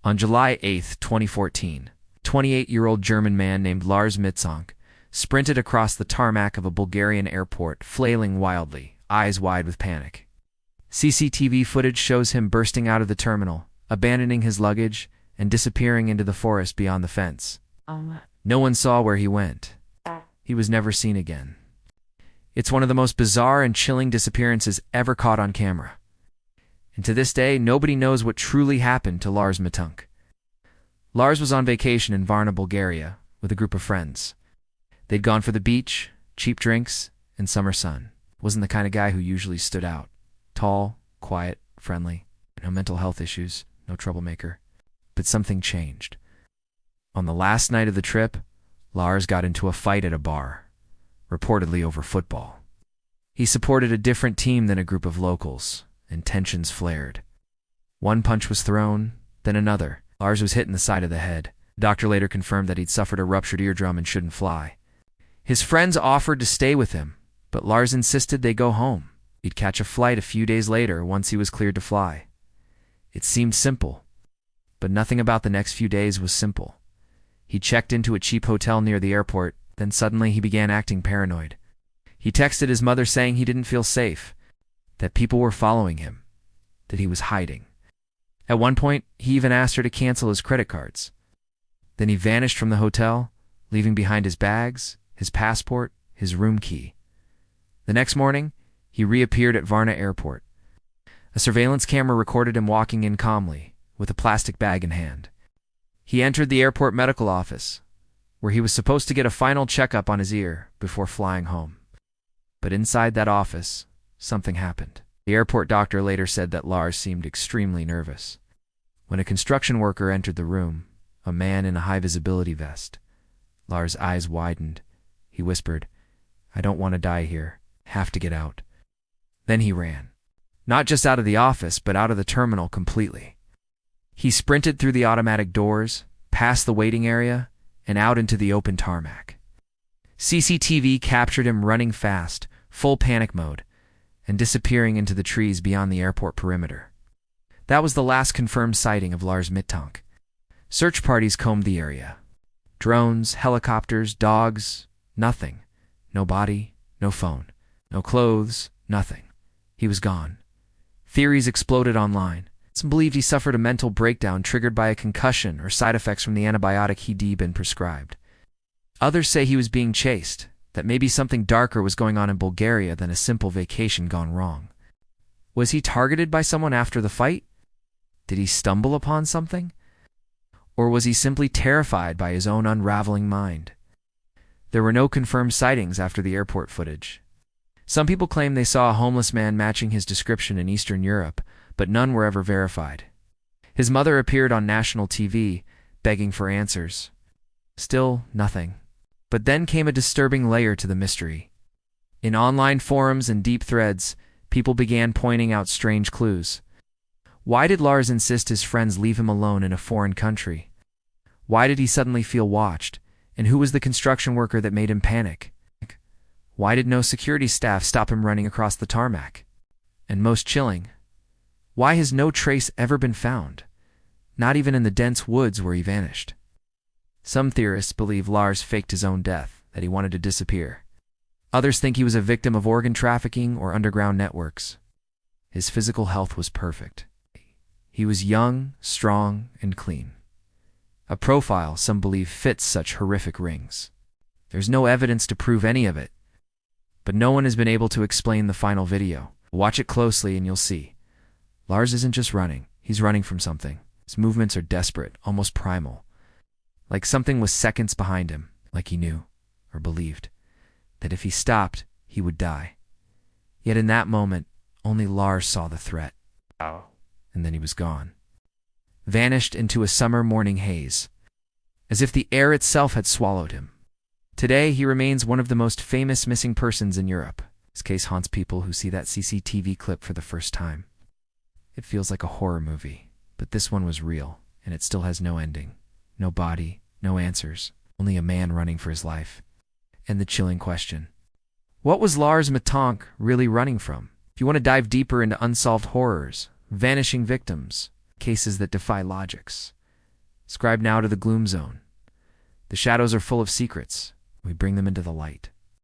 On July 8, 2014, a 28-year-old German man named Lars Mittank sprinted across the tarmac of a Bulgarian airport, flailing wildly, eyes wide with panic. CCTV footage shows him bursting out of the terminal, abandoning his luggage, and disappearing into the forest beyond the fence. No one saw where he went. He was never seen again. It's one of the most bizarre and chilling disappearances ever caught on camera. And to this day, nobody knows what truly happened to Lars Mittank. Lars was on vacation in Varna, Bulgaria, with a group of friends. They'd gone for the beach, cheap drinks, and summer sun. Wasn't the kind of guy who usually stood out. Tall, quiet, friendly, no mental health issues, no troublemaker. But something changed. On the last night of the trip, Lars got into a fight at a bar, reportedly over football. He supported a different team than a group of locals, and tensions flared. One punch was thrown, then another. Lars was hit in the side of the head. The doctor later confirmed that he'd suffered a ruptured eardrum and shouldn't fly. His friends offered to stay with him, but Lars insisted they go home. He'd catch a flight a few days later once he was cleared to fly. It seemed simple, but nothing about the next few days was simple. He checked into a cheap hotel near the airport, then suddenly he began acting paranoid. He texted his mother saying he didn't feel safe, that people were following him, that he was hiding. At one point, he even asked her to cancel his credit cards. Then he vanished from the hotel, leaving behind his bags, his passport, his room key. The next morning, he reappeared at Varna Airport. A surveillance camera recorded him walking in calmly, with a plastic bag in hand. He entered the airport medical office, where he was supposed to get a final checkup on his ear before flying home. But inside that office, something happened. The airport doctor later said that Lars seemed extremely nervous. When a construction worker entered the room, a man in a high-visibility vest, Lars' eyes widened. He whispered, "I don't want to die here. Have to get out." Then he ran. Not just out of the office, but out of the terminal completely. He sprinted through the automatic doors, past the waiting area, and out into the open tarmac. CCTV captured him running fast, full panic mode, and disappearing into the trees beyond the airport perimeter. That was the last confirmed sighting of Lars Mittank. Search parties combed the area. Drones, helicopters, dogs, nothing. No body, no phone, no clothes, nothing. He was gone. Theories exploded online. Some believed he suffered a mental breakdown triggered by a concussion or side effects from the antibiotic he'd been prescribed. Others say he was being chased, that maybe something darker was going on in Bulgaria than a simple vacation gone wrong. Was he targeted by someone after the fight? Did he stumble upon something? Or was he simply terrified by his own unraveling mind? There were no confirmed sightings after the airport footage. Some people claim they saw a homeless man matching his description in Eastern Europe, but none were ever verified. His mother appeared on national TV, begging for answers. Still nothing. But then came a disturbing layer to the mystery. In online forums and deep threads, people began pointing out strange clues. Why did Lars insist his friends leave him alone in a foreign country? Why did he suddenly feel watched? And who was the construction worker that made him panic? Why did no security staff stop him running across the tarmac? And most chilling, why has no trace ever been found? Not even in the dense woods where he vanished. Some theorists believe Lars faked his own death, that he wanted to disappear. Others think he was a victim of organ trafficking or underground networks. His physical health was perfect. He was young, strong, and clean. A profile some believe fits such horrific rings. There's no evidence to prove any of it, but no one has been able to explain the final video. Watch it closely and you'll see. Lars isn't just running, he's running from something. His movements are desperate, almost primal. Like something was seconds behind him, like he knew, or believed, that if he stopped, he would die. Yet in that moment, only Lars saw the threat. And then he was gone. Vanished into a summer morning haze, as if the air itself had swallowed him. Today, he remains one of the most famous missing persons in Europe. His case haunts people who see that CCTV clip for the first time. It feels like a horror movie, but this one was real, and it still has no ending. No body, no answers, only a man running for his life. And the chilling question: what was Lars Mittank really running from? If you want to dive deeper into unsolved horrors, vanishing victims, cases that defy logics, Subscribe now to the Gloom Zone. The shadows are full of secrets. We bring them into the light.